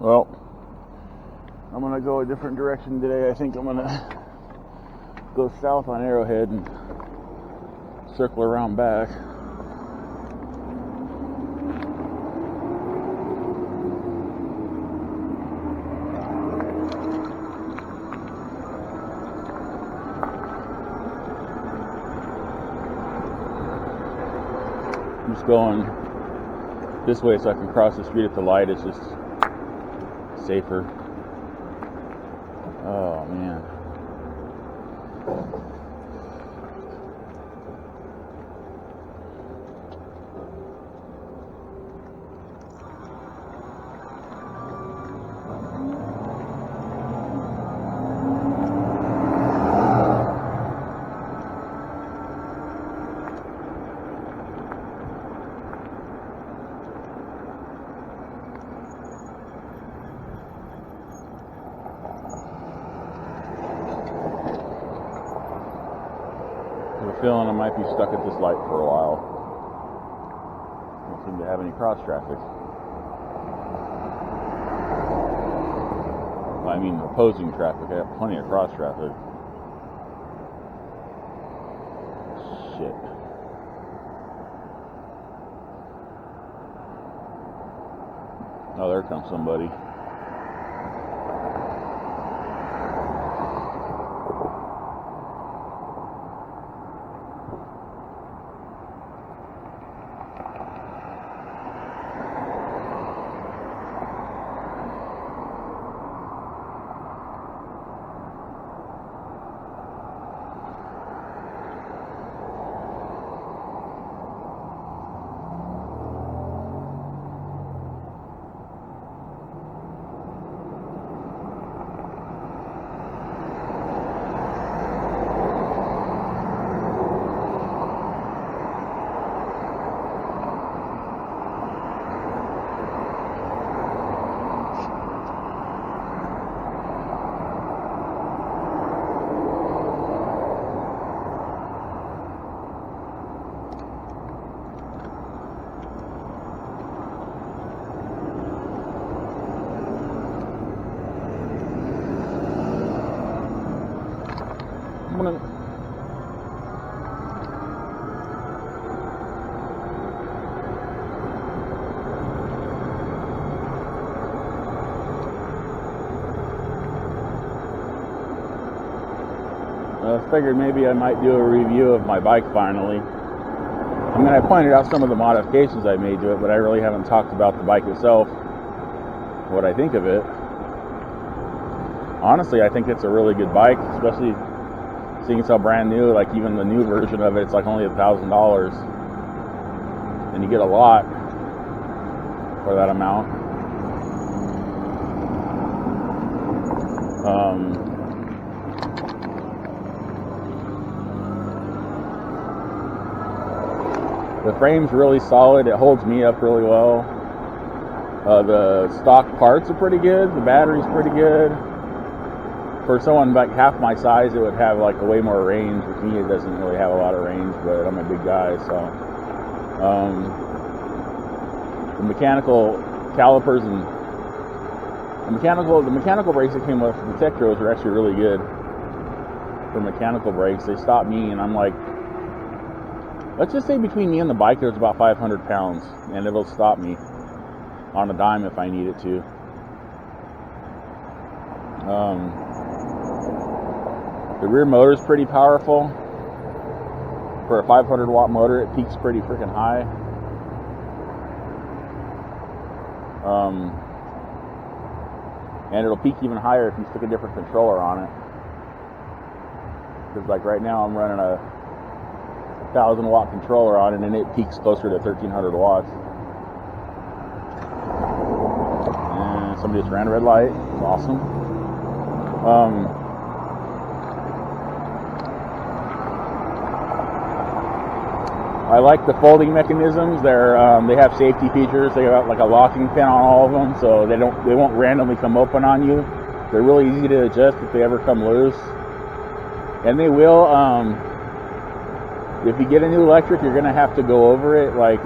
Well, I'm going to go a different direction today. I think I'm going to go south on Arrowhead and circle around back. I'm just going this way so I can cross the street at the light. It's just safer. Oh man. I have a feeling I might be stuck at this light for a while. Don't seem to have any cross traffic. I mean opposing traffic. I have plenty of cross traffic. Shit. Oh, there comes somebody. I figured maybe I might do a review of my bike finally. I mean, I pointed out some of the modifications I made to it, but I really haven't talked about the bike itself, what I think of it. Honestly, I think it's a really good bike, especially seeing it's all brand new. Like even the new version of it, it's like only $1,000, and you get a lot for that amount. The frame's really solid. It holds me up really well. The stock parts are pretty good. The battery's pretty good. For someone like half my size, it would have like a way more range. With me, it doesn't really have a lot of range, but I'm a big guy, so. The mechanical calipers and the mechanical brakes that came with the Tektros are actually really good for mechanical brakes. They stop me, and I'm like, let's just say between me and the bike, there's about 500 pounds, and it'll stop me on a dime if I need it to. The rear motor is pretty powerful. For a 500 watt motor, it peaks pretty freaking high. And it'll peak even higher if you stick a different controller on it. Because like right now I'm running a 1,000 watt controller on it, and it peaks closer to 1,300 watts. And somebody just ran a red light. It's awesome. I like the folding mechanisms. They have safety features. They got like a locking pin on all of them, so they won't randomly come open on you. They're really easy to adjust if they ever come loose. And they will. If you get a new electric, you're gonna have to go over it. Like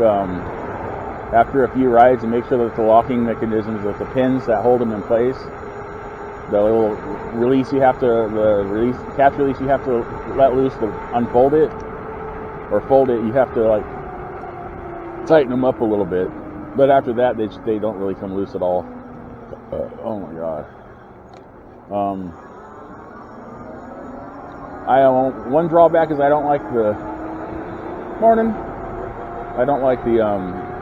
after a few rides and make sure that the locking mechanisms with the pins that hold them in place, the little release you have to, catch release you have to let loose to unfold it or fold it, you have to like tighten them up a little bit. But after that, they don't really come loose at all. Oh my god. One drawback is I don't like the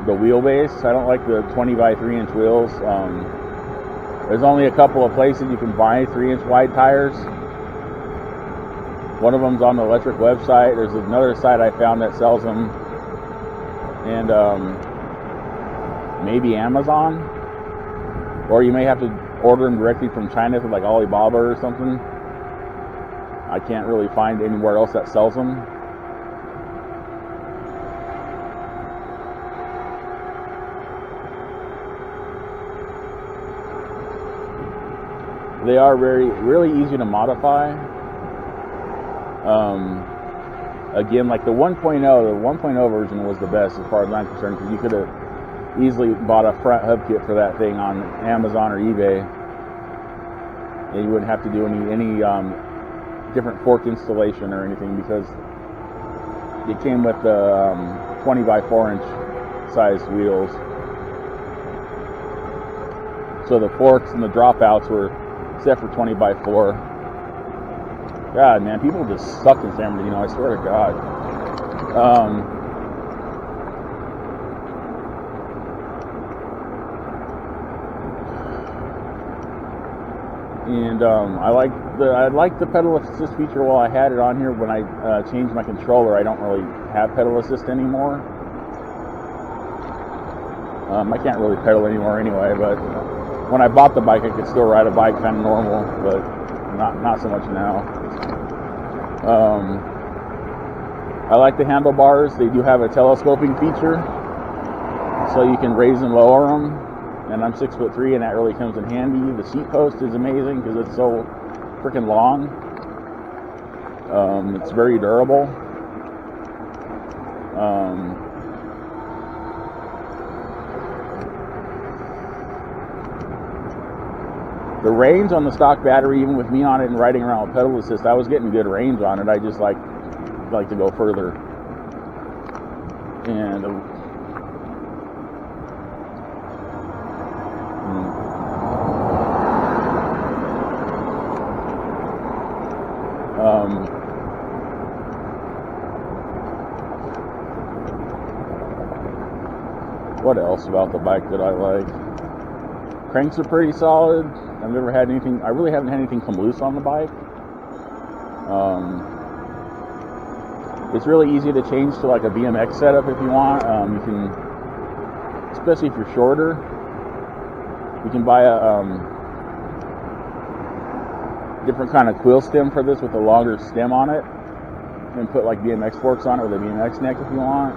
wheelbase. I don't like the 20 by 3 inch wheels. There's only a couple of places you can buy 3-inch wide tires. One of them's on the electric website. There's another site I found that sells them, and maybe Amazon, or you may have to order them directly from China from like Alibaba or something. I can't really find anywhere else that sells them. They are really easy to modify. Again, like the 1.0 version was the best as far as I'm concerned, because you could have easily bought a front hub kit for that thing on Amazon or eBay, and you wouldn't have to do any different fork installation or anything, because it came with the 20 by 4 inch sized wheels. So the forks and the dropouts were set for 20 by 4. God, man, people just suck in San Bernardino, I swear to God. I like the pedal assist feature while I had it on here. When I changed my controller, I don't really have pedal assist anymore. I can't really pedal anymore anyway, but when I bought the bike, I could still ride a bike kind of normal, but not so much now. I like the handlebars. They do have a telescoping feature, so you can raise and lower them. And I'm 6'3", and that really comes in handy. The seat post is amazing because it's so freaking long. It's very durable. The range on the stock battery, even with me on it and riding around with pedal assist, I was getting good range on it. I just like to go further. And what else about the bike that I like? Cranks are pretty solid. I really haven't had anything come loose on the bike. It's really easy to change to like a BMX setup if you want. You can, especially if you're shorter, you can buy a different kind of quill stem for this with a longer stem on it, and put like BMX forks on it with a BMX neck if you want.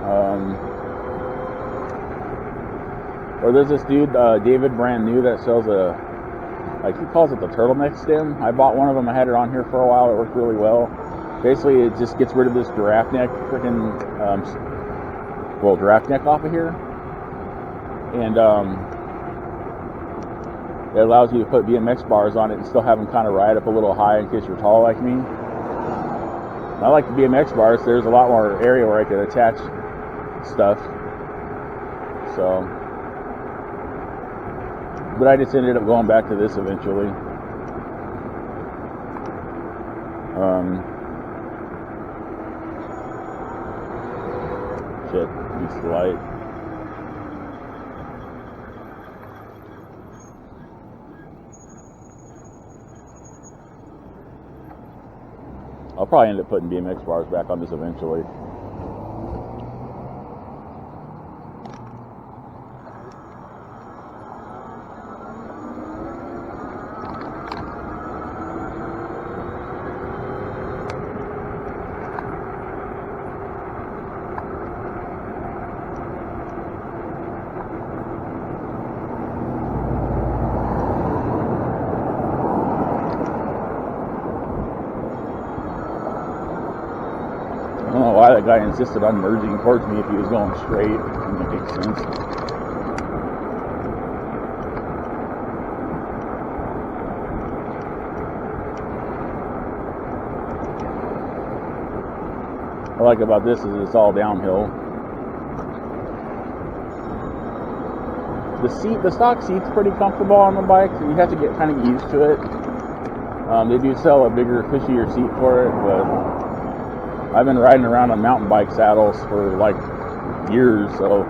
Or there's this dude, David Brand New, that sells he calls it the turtleneck stem. I bought one of them. I had it on here for a while. It worked really well. Basically, it just gets rid of this giraffe neck giraffe neck off of here. And it allows you to put BMX bars on it and still have them kind of ride up a little high in case you're tall like me. I like the BMX bars. There's a lot more area where I could attach stuff. So... but I just ended up going back to this eventually. Shit, beats the light. I'll probably end up putting BMX bars back on this eventually. I don't know why that guy insisted on merging towards me if he was going straight. It doesn't make sense. like about this is it's all downhill. The stock seat's pretty comfortable on the bike. So you have to get kind of used to it. They do sell a bigger, cushier seat for it, but I've been riding around on mountain bike saddles for like years, so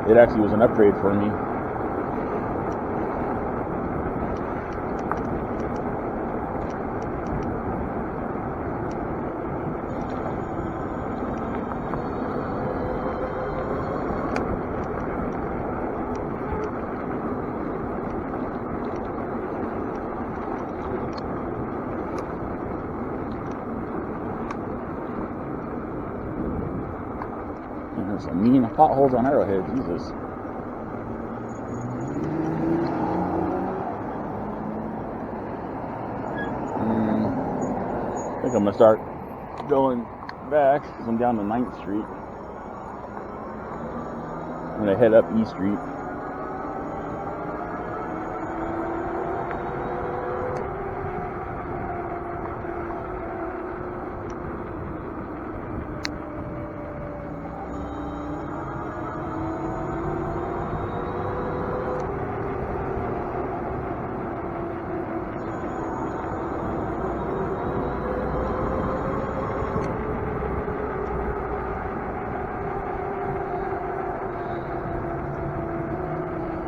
it actually was an upgrade for me. There's some mean potholes on Arrowhead, Jesus. I think I'm gonna start going back because I'm down to 9th Street. I'm gonna head up E Street.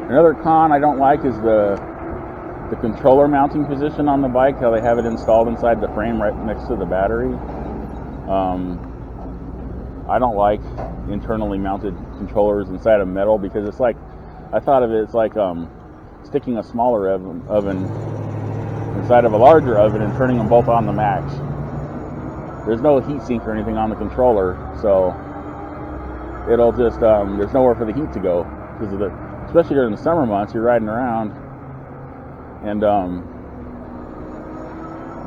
Another con I don't like is the controller mounting position on the bike, how they have it installed inside the frame right next to the battery. I don't like internally mounted controllers inside of metal because it's like, I thought of it, it's like sticking a smaller oven inside of a larger oven and turning them both on the max. There's no heat sink or anything on the controller, so it'll just, there's nowhere for the heat to go because of the, especially during the summer months, you're riding around and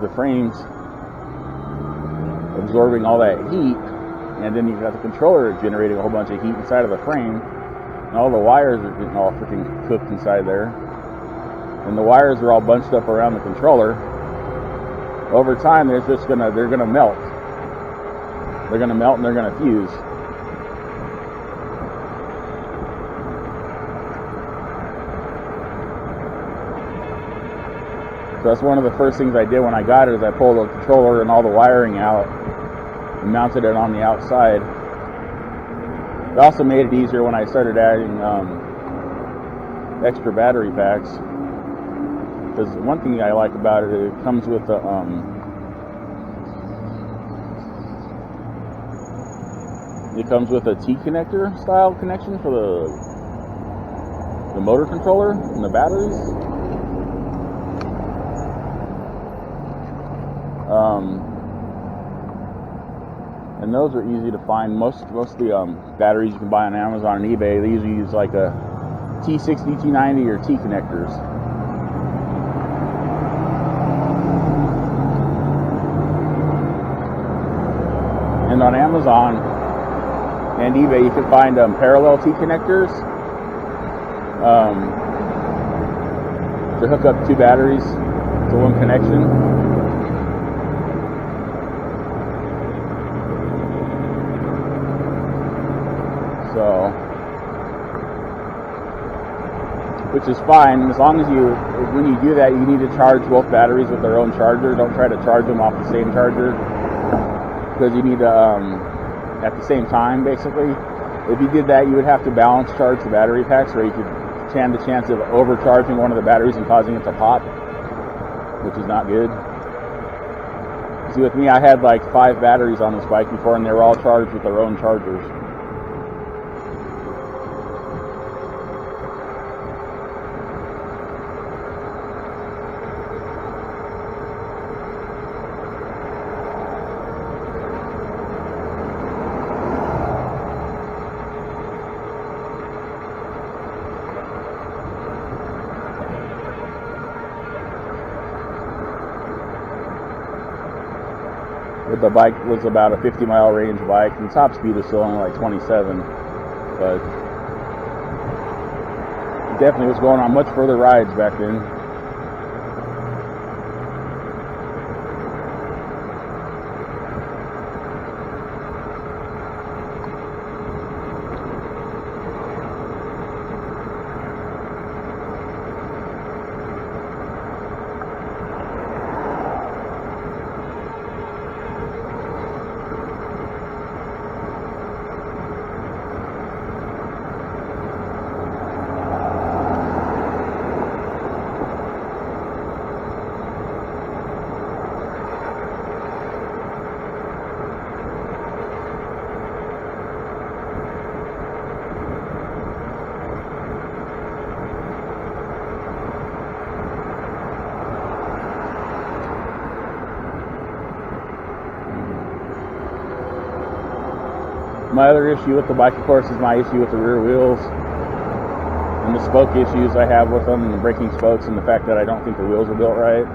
the frame's absorbing all that heat, and then you've got the controller generating a whole bunch of heat inside of the frame, and all the wires are getting all freaking cooked inside there, and the wires are all bunched up around the controller. Over time, they're gonna melt. They're gonna melt and they're gonna fuse. So that's one of the first things I did when I got it, is I pulled the controller and all the wiring out and mounted it on the outside. It also made it easier when I started adding extra battery packs. Because one thing I like about it, it comes with a T-connector style connection for the motor controller and the batteries. And those are easy to find. Most of the batteries you can buy on Amazon and eBay, they usually use like a T60, T90 or T connectors. And on Amazon and eBay, you can find parallel T connectors to hook up two batteries to one connection. So, which is fine, as long as when you do that, you need to charge both batteries with their own charger. Don't try to charge them off the same charger, because you need to, at the same time, basically. If you did that, you would have to balance charge the battery packs, or you could stand the chance of overcharging one of the batteries and causing it to pop, which is not good. See, with me, I had like 5 batteries on this bike before, and they were all charged with their own chargers. The bike was about a 50-mile range bike, and top speed was still only like 27, but it definitely was going on much further rides back then. My other issue with the bike, of course, is my issue with the rear wheels and the spoke issues I have with them, and the braking spokes, and the fact that I don't think the wheels are built right.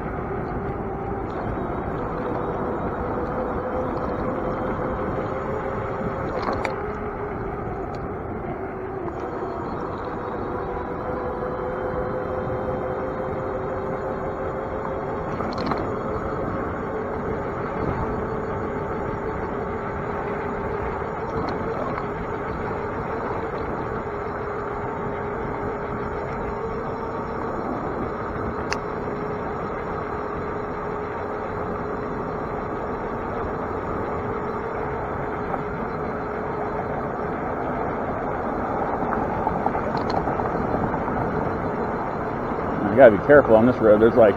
I gotta be careful on this road. There's like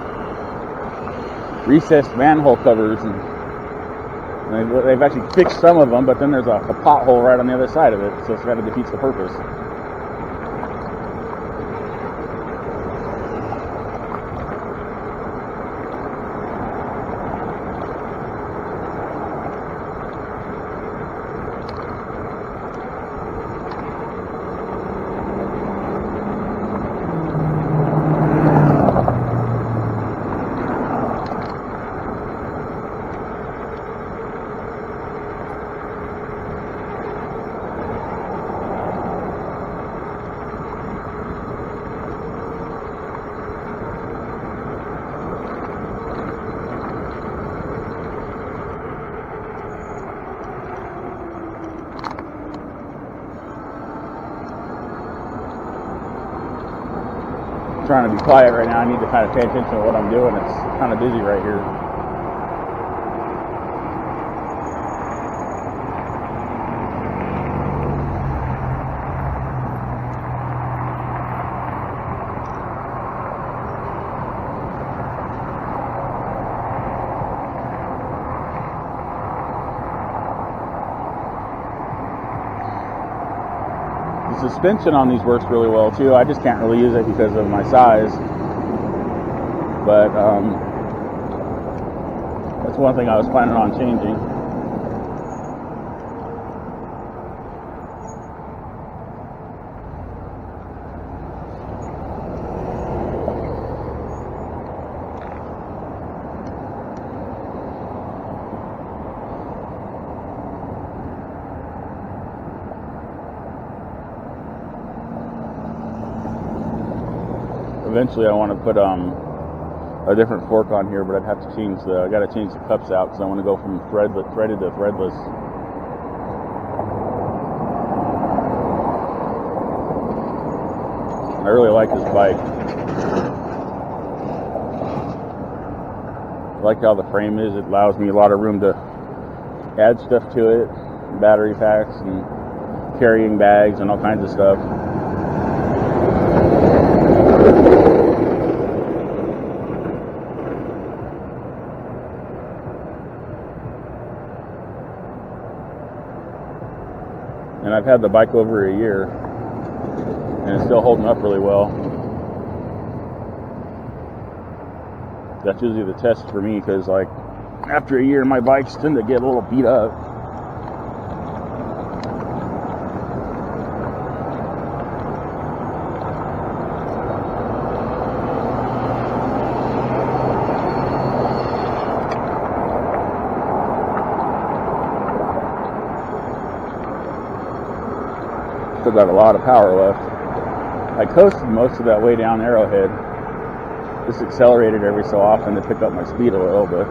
recessed manhole covers, and they've actually fixed some of them, but then there's a pothole right on the other side of it, so it kind of defeats the purpose. Trying to be quiet right now. I need to kind of pay attention to what I'm doing. It's kind of busy right here. The suspension on these works really well too. I just can't really use it because of my size, but that's one thing I was planning on changing. Eventually I want to put a different fork on here, but I'd have to change I got to change the cups out because I want to go from threaded to threadless. I really like this bike. I like how the frame is. It allows me a lot of room to add stuff to it, battery packs and carrying bags and all kinds of stuff. And I've had the bike over a year, and it's still holding up really well. That's usually the test for me, because like after a year, my bikes tend to get a little beat up. Still got a lot of power left. I coasted most of that way down Arrowhead. Just accelerated every so often to pick up my speed a little, but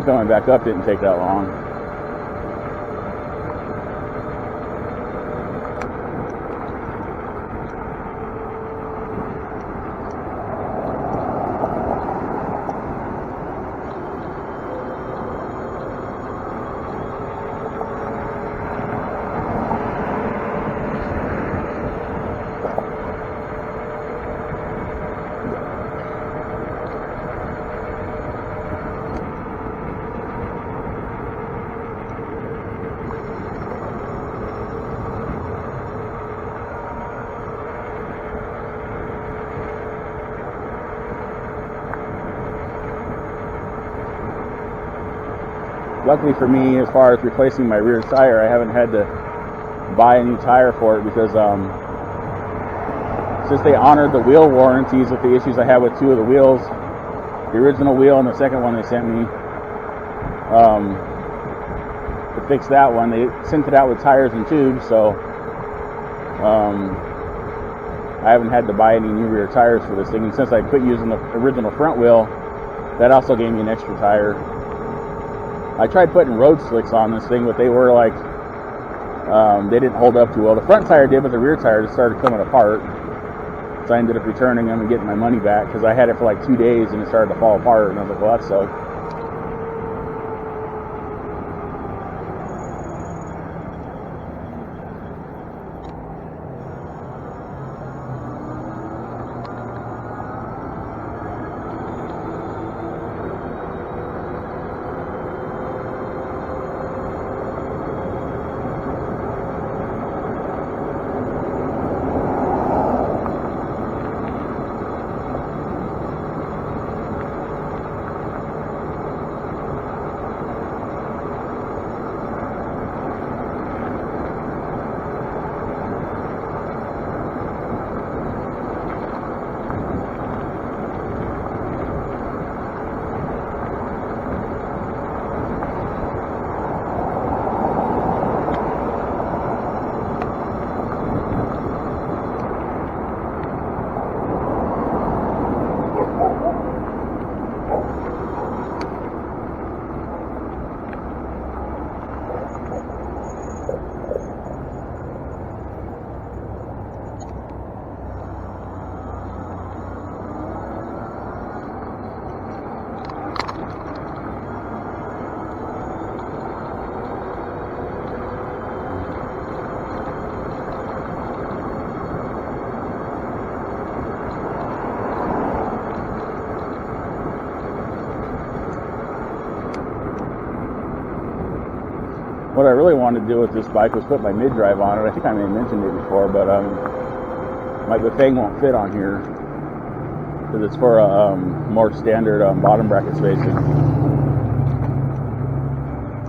coming back up didn't take that long. luckily for me, as far as replacing my rear tire, I haven't had to buy a new tire for it because since they honored the wheel warranties with the issues I had with 2 of the wheels, the original wheel and the second one they sent me, to fix that one, they sent it out with tires and tubes, so I haven't had to buy any new rear tires for this thing. And since I quit using the original front wheel, that also gave me an extra tire. I tried putting road slicks on this thing, but they were like, they didn't hold up too well. The front tire did, but the rear tire just started coming apart. So I ended up returning them and getting my money back because I had it for like 2 days and it started to fall apart. And I was like, well, that sucked. What I really wanted to do with this bike was put my mid-drive on it. I think I may have mentioned it before, but my Bafang won't fit on here because it's for a more standard bottom bracket spacing.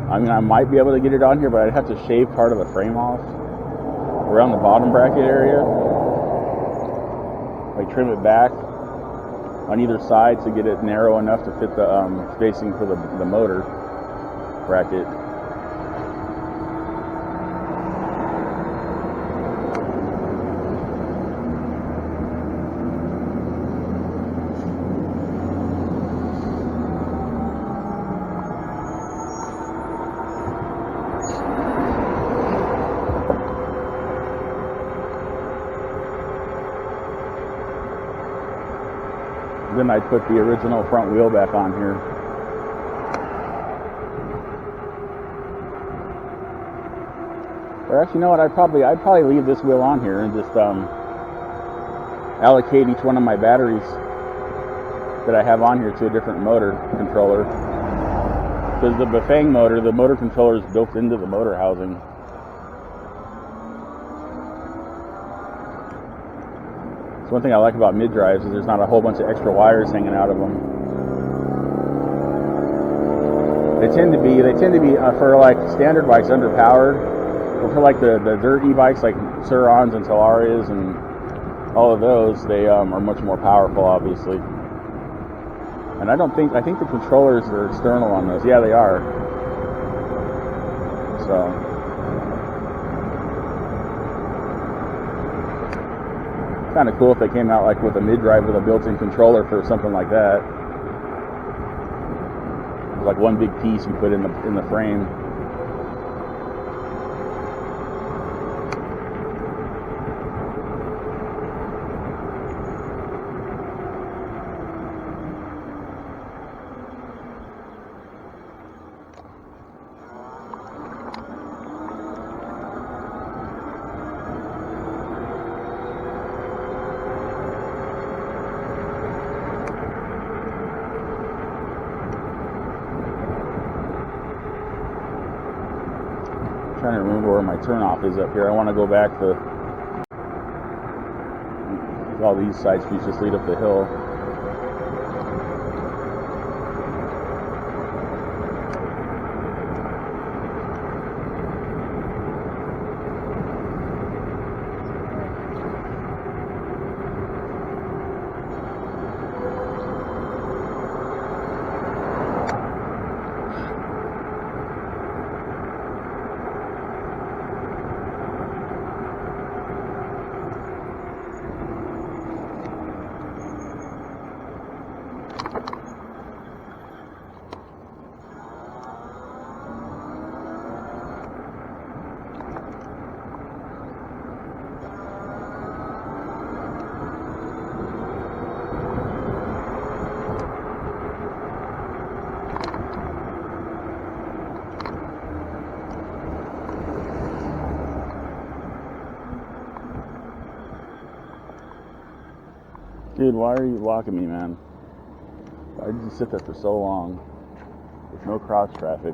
I mean, I might be able to get it on here, but I'd have to shave part of the frame off around the bottom bracket area, like trim it back on either side to get it narrow enough to fit the spacing for the motor bracket. Then I'd put the original front wheel back on here. Or actually, you know what? I'd probably leave this wheel on here and just allocate each one of my batteries that I have on here to a different motor controller. Because the Bafang motor, the motor controller is built into the motor housing. One thing I like about mid-drives is there's not a whole bunch of extra wires hanging out of them. They tend to be for like standard bikes underpowered, or for like the dirt e-bikes like Surons and Talares and all of those, they are much more powerful, obviously. And I think the controllers are external on those. Yeah, they are. So. Kind of cool if they came out like with a mid-drive with a built-in controller for something like that. Like one big piece you put in the frame. Trying to remember where my turnoff is up here. I want to go back to all these side streets just lead up the hill. Dude, why are you blocking me, man? Why did you sit there for so long with no cross traffic?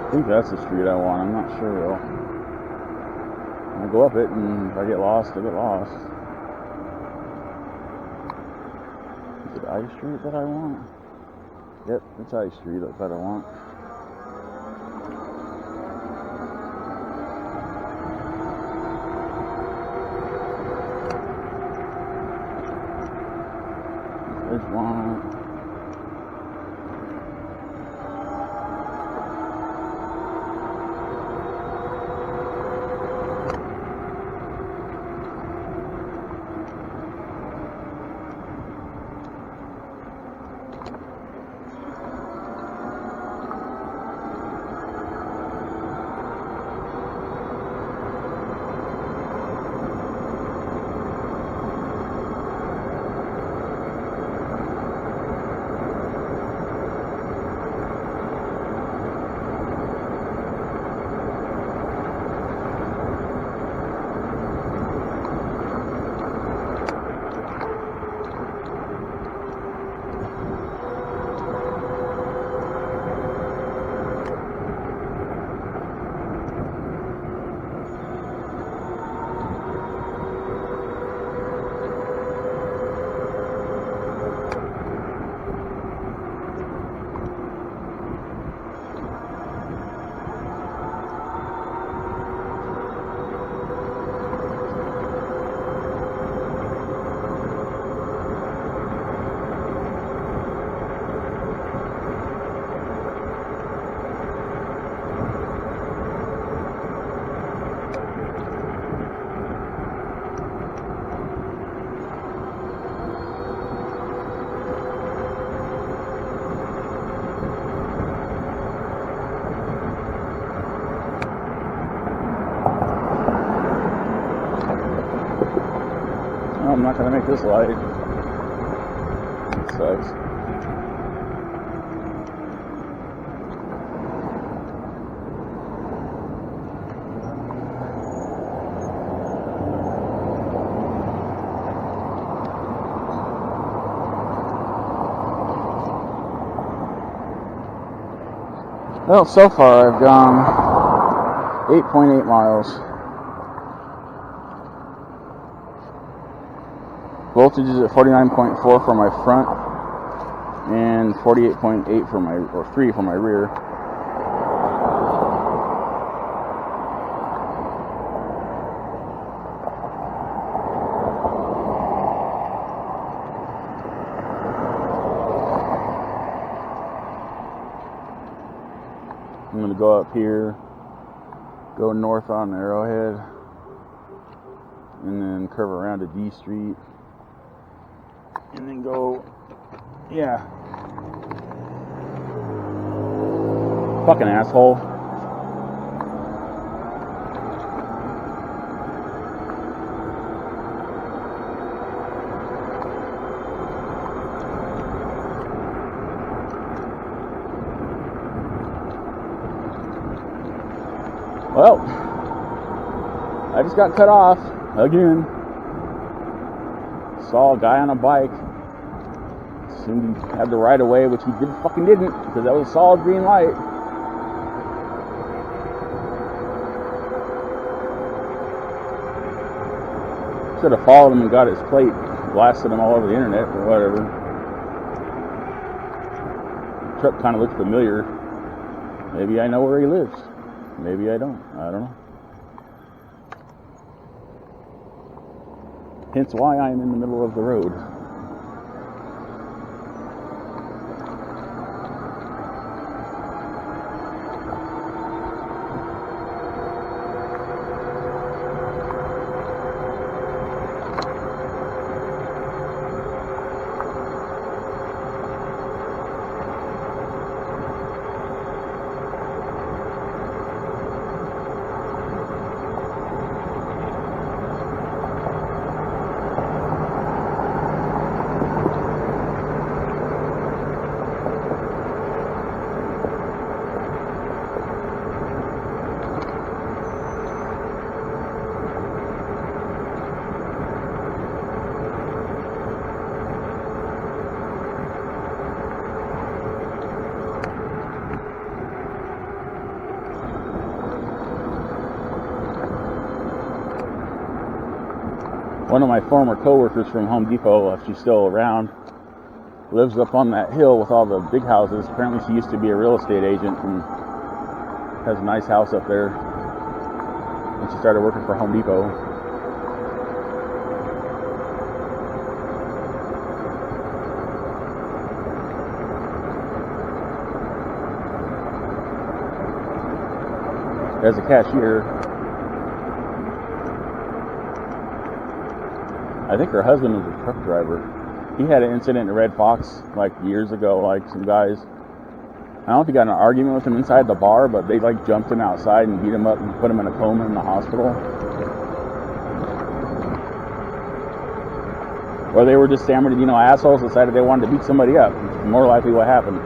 I think that's the street I want. I'm not sure though. I go up it, and if I get lost, I get lost. Is it I Street that I want? Yep, it's I Street that I want. There's one. I'm not gonna make this light. It sucks. Well, so far I've gone 8.8 miles. Voltage is at 49.4 for my front and 48.8 for my, or 3 for my rear. I'm going to go up here, go north on Arrowhead, and then curve around to D Street. And then go, yeah. Fucking asshole. Well, I just got cut off again. Saw a guy on a bike. Assumed he had the right of way, which he fucking didn't, because that was a solid green light. Should have followed him and got his plate, blasted him all over the internet or whatever. The truck kind of looked familiar. Maybe I know where he lives. Maybe I don't. I don't know. Hence why I am in the middle of the road. One of my former coworkers from Home Depot, if she's still around, lives up on that hill with all the big houses. Apparently she used to be a real estate agent and has a nice house up there. And she started working for Home Depot. As a cashier. I think her husband was a truck driver. He had an incident in Red Fox like years ago, like some guys, I don't know if he got in an argument with him inside the bar, but they like jumped him outside and beat him up and put him in a coma in the hospital. Or they were just stammered, assholes decided they wanted to beat somebody up. More likely what happened.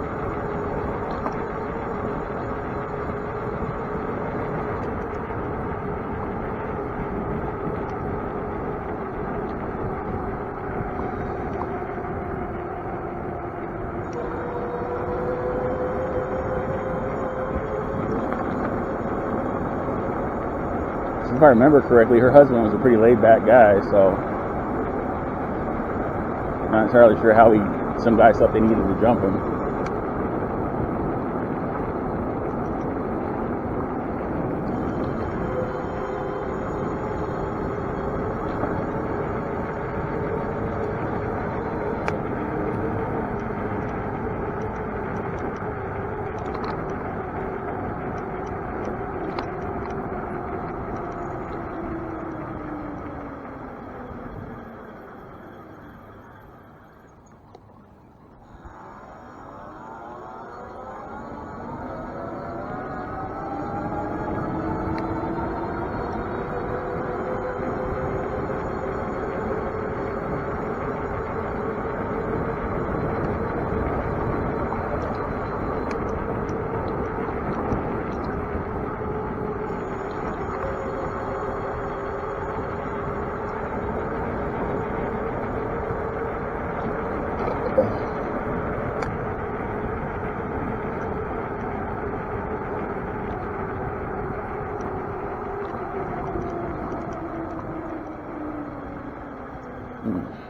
If I remember correctly, her husband was a pretty laid-back guy, so I'm not entirely sure how some guys thought they needed to jump him. Hmm.